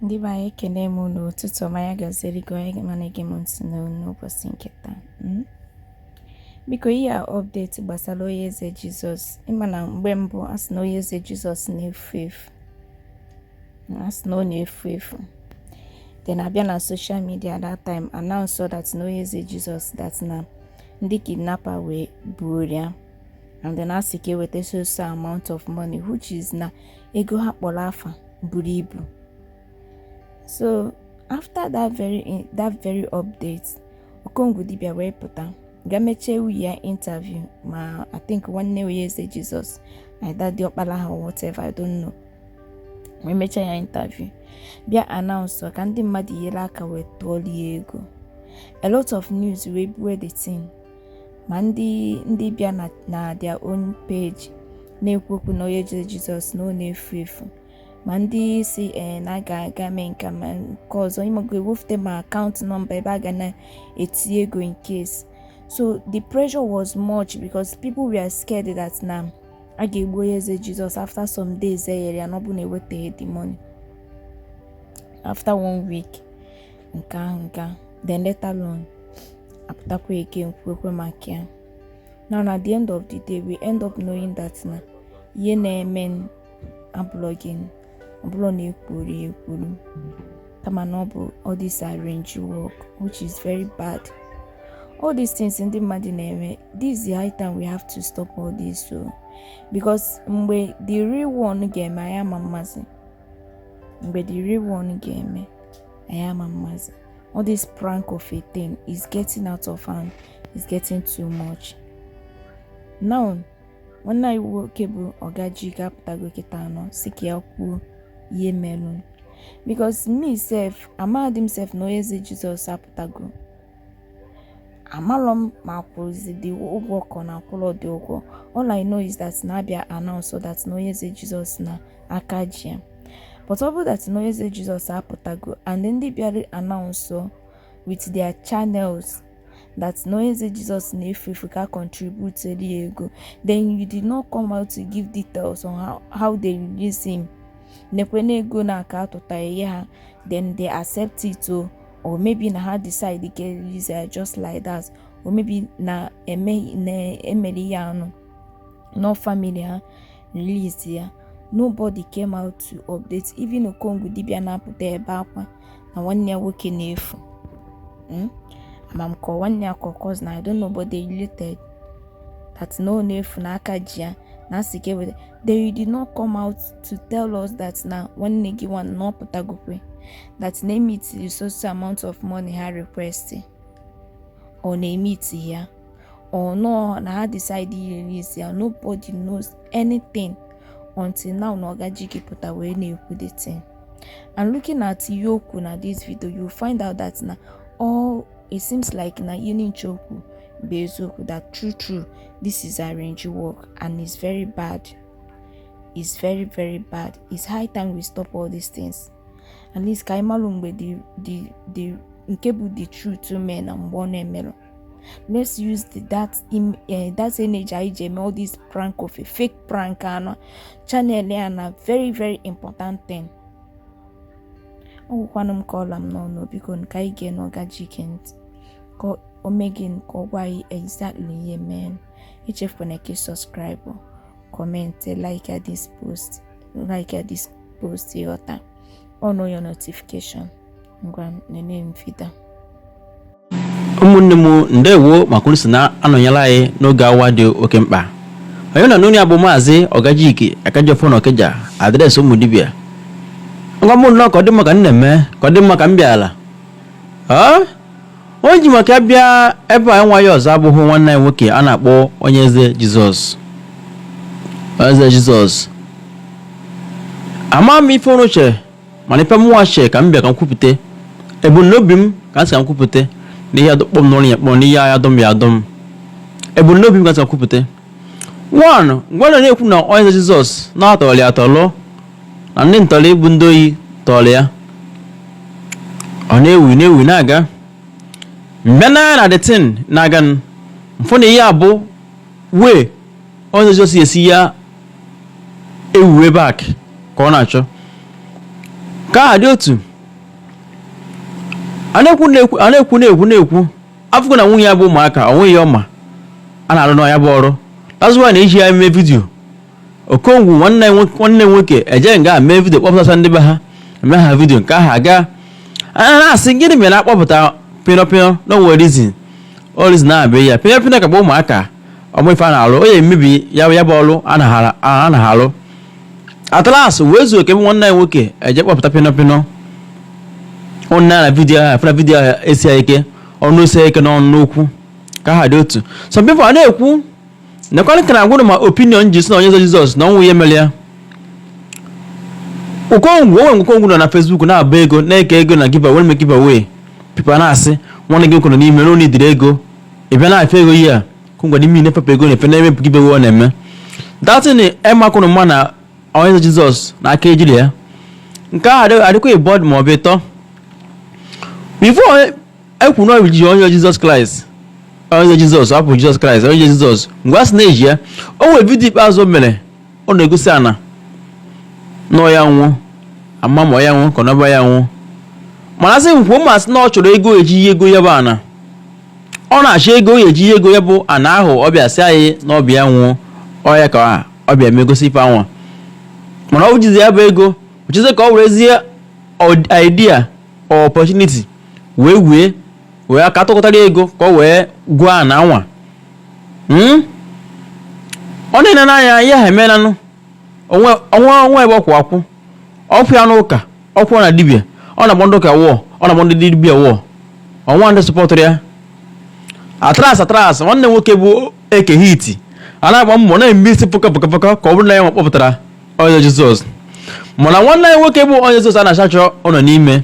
Ndị be anyị ekene m n'ụtụtụ ọma, ya gaziri gị onye ma na-ege m ntị n'ụbọchị nke taa. Biko ihe a update gbasara Onyeze Jizọs. Ịma na mgbe mbụ a sị na Onyeze Jizọs na-efu efu, a sị na ọ na-efu efu. Then abịa na social media that time announce that na Onyeze Jizọs that na ndị kidnapper wee buo ya, and then asị ka eweta so amount of money, which is na ego ha kpọrọ afa buru ibu. So after that very update, Okongwu dibia wee pụta ga mechie ya interview ma I think nwanne Onyeze Jizọs either dị ọkpala ha or whatever, I don't know. We mechie ya interview bịa announce ka ndị mmadụ yere aka wee tụọli ego. A lot of news wee buwe the thing, ma ndị bịa na their own page na-ekwu okwu na Onyeze Jizọs na ọ na-efu efu, ma ndị si na ga mee nke ma nke ọzọ ịmago ewufute ma account number ebe a ga na-eti ego in case. So the pressure was much because people were scared that na a ga-egbu Onyeze Jizọs after some days eyere na ọ bụ na ewetaghị the money after 1 week nka then later on apụtakwa eke nkwekwe maka ya. Now at the end of the day we end up knowing that na ihe na-eme blogging ọbụla na-ekwuru kama na ọ bụ all this arrange work, which is very bad. All these things ndị mmadụ na-eme, this is the high time we have to stop all this. So because mgbe the real one ga-eme anya ma mmazi, mgbe the real one ga-eme anya ma mmazi, all this prank of a thing is getting out of hand, is getting too much. Now when I woke bụ Ogaji ga-apụtago kịta anọ si ka ya kwuo ihe merụ, because me self amadi himself na Onyeze Jizọs apụtago, amalom ma kwụzi dị ụgwọ ka na akwụlọ dị ụgwọ. All I know is that na abịa announce so that na Onyeze Jizọs na aka ji ya, but ọ bụ that na Onyeze Jizọs apụtago and ndị bịara announce with their channels that no Onyeze Jizọs na-efu efu ka contribute ego, then you did not come out to give details on how they release him. Nekwene ego na aka atụta ha, then they accept it, or maybe na ha decide to get release just like that, or maybe na emeli ya no family ha release ya. Nobody came out to update. Even Okongwu dibia na-apụta ebe akwa na nwanne ya nwoke na-efu. Mam ko one ya cause na I don't know, but they related that no nefu na aka ji ya na sike with. They did not come out to tell us that na one negi one no putagokwe that name it the social amount of money ha request or name it here or no na ha decide release here. Nobody knows anything until now. No Ogaji put away na-ekwu the thing. And looking at Yoku na this video, you find out that na all it seems like na Yini Choku Bezoku that true this is arranged work and it's very bad. It's very bad. It's high time we stop all these things. At least Kaimalungbe the Nkebu the truth to men and one emelo. Let's use that energy IJM, all this prank of a fake prank and channel and a very important thing. Okwanum call am no because nka ige no Ogaji kent ko omegin ko why exactly amen. If you can subscribe, comment, like this post yota on your notification. Ngwa nene mfida. Ụmụnne m ndewo maka unu na anọnyela anyị n'oge awa dị oke mkpa. Onye na n'oni abụ Maazị Ogajike Akajọfọ n'Ọkịja, adreesị ụmụ dibia. Ngwa mụ nọ ka ọ dị maka nnemme ka ọ dị maka mbịala. O ji maka bịa ebe anyị nwa ya ọzọ abụghị nwanne anyị nwoke a na-akpọ Onyeze Jizọs. Onyeze Jizọs ama m ife uche mana ife mụnwa che ka m bịa ka m kwupụta ebumnobi m ka m kwupụta n'ihe adọkpọ m n'ọrụ ya kpọ n'ihe ya adọm ya adọm. Ebumnobi m ka m kwupụta one ngwa na-ekwu na Onyeze Jizọs na-atọrọ ya atọrọ na ndị ntọrọ ibu ndị oyi tọrọ ya, ọ na-ewu na-aga mbena na the thing na-aga mfọ na ihe abụ wee Onyeze Jizọs esi ya ewuwe back ka ọ na-achọ ka ha dị otu na-ekwu afụgo na nwunye ya bụ ụmụaka onweghị ọma a na-alụ n'ọya bụ ọrụ. That's why na-eji ya mee vidio. Okongwu nwanne nwoke eje nga mee vidio kpọpụtasa ndị be ha eme ha vidio nke ahụ aga a na-asị gịnị mere akpọpụta pịnọpịnọ n'onwe reason na-abịa ya pịnọpịnọ ka bụ ụmụaka ọmụ ife a na-alụ onye emebi ya bụ ọrụ a na alụ atlas wee zuo oke nwanne ya nwoke eje kpọpụta pịnọpịnọ na vidio ahụ afụna vidio ahụ esi ike ọnụ esi ike n'ọnụ n'okwu ka ha dị otu. Some people a na-ekwu nekwana ka na-agwụrụ ma opinion ji si na Onyeze Jizọs na ọnwụ ya emere ya. Okongwu nọ na Facebook na-aba ego na-eke ego na giveaway me giveaway people na-asị nwanne gị nkwụrụ n'ime na onidiri ego ịbịa na-efe ego ya kongwa n'ime na-efepụ ego na-efe na-eme giveaway ọ na-eme datin emakụrụ mma na Onyeze Jizọs na aka ejiri ya nke ahụ adịkwa ịbọd ma ọ bụ ịtọ before ekwu na ojiji Onyeze Jizọs Kraịst Onyeze Jizọs apụ Jizọs Kraịst Onyeze Jizọs mgbe a sị na-eji ya o nwere vidio ikpeazụ mere ọ na-egosi ana nọ ya nwụ ama ma ya nwụ ka ọnaba ya nwụ mana sị mkwu masị na ọ chọrọ ego eji ego ya bụ ana ọ na-achọ ego eji ego ya bụ ana ahụ ọbịa sị anyị na ọbịa nwụ ọya ka ọbịa megosi ife anwa mana ọ jizi ya bụ ego ochize ka ọ werezie idea opportunity wee aka tụkọtara ego ka ọ wee gụọ ana anwa ọ na-ene n'anya ya ha emenanụ onwe ebe ọkwụ akwụ ọkwụ ya n'ụka ọkwụ na dibia ọ na-agba ndị ụka wụọ ọ na-agba ndị dibia wụọ ọnwa ndị sọpọtụrụ ya atras nwanne nwoke bụ eke hiti a na-agba mbọ na-eme isi pụka ka ọ bụrụ na ya nwa kpọpụtara Onyeze Jizọs mana nwanne nwoke bụ Onyeze Jizọs a na-achọ ọ nọ n'ime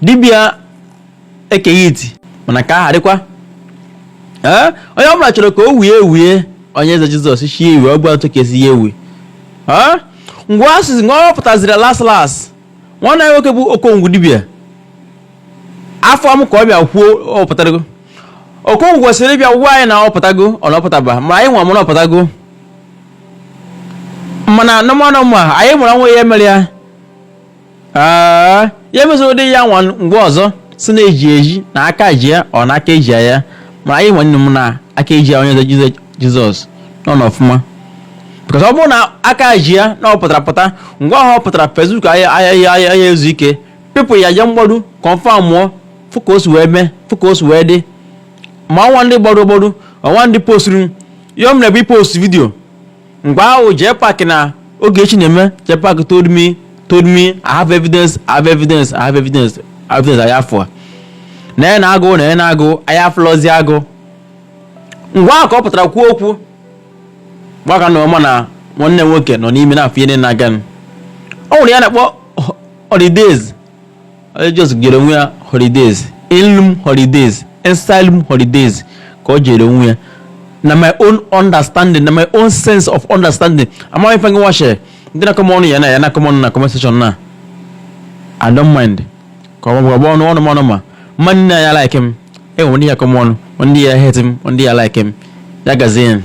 dibia eke hiti mana ka aha dịkwa onye ọbụla chọrọ ka o wuye Onyeze Jizọs shie ewe ọ bụ atụ ka esi ya ewe ngwa asịsị nwa ọ pụtaziri las nwanne ya nwoke bụ Okongwu dibia afọ m ka ọ bịa kwuo ọ pụtago Okongwu kwesịrị ịbịa gwa anyị na ọ pụtago ọ na ọpụtaba ma anyị nwa mụ na ọpụtago mana nọmanọma anyị mụrụ nwa ya mere ya ya emezoro dị ya nwa mgbe ọzọ si na-eji na aka ji ya ọ na aka eji ya mana anyị nwanne m na aka eji ya Onyeze Jizọs nọ n'ọfụma because ọ bụrụ na aka ji ya na ọ pụtara pụta ngwa ahụ ọ pụtara Facebook aya ezu ike people ya je mgbọrụ confirm mụọ fụka wee mee fụka wee dị ma ọnwa ndị gbọrụ ọnwa ndị posturu ya m na-ebe post vidio mgbe ahụ jee paaki na oge echi na-eme jee paaki told me I have evidence aya afọ na ya na-agụ aya afụlọzi agụ ngwa ahụ ka ọ pụtara kwuo okwu gbaka na ọma na nwanne nwoke nọ n'ime na-afụ ihe na-aga ọ nwere ya na-akpọ holidays just jere onwe ya holidays ilum holidays asylum holidays ka ọ jere onwe ya na my own understanding na my own sense of understanding amaghị ife gị washe ndị na-akọm ọnụ ya na akọm ọnụ na conversation na I don't mind ka ọ gbagba ọnụ ma mmadụ na ya like m enwe ndị ya akọm ọnụ ndị ya hate m ndị ya like m ya gazie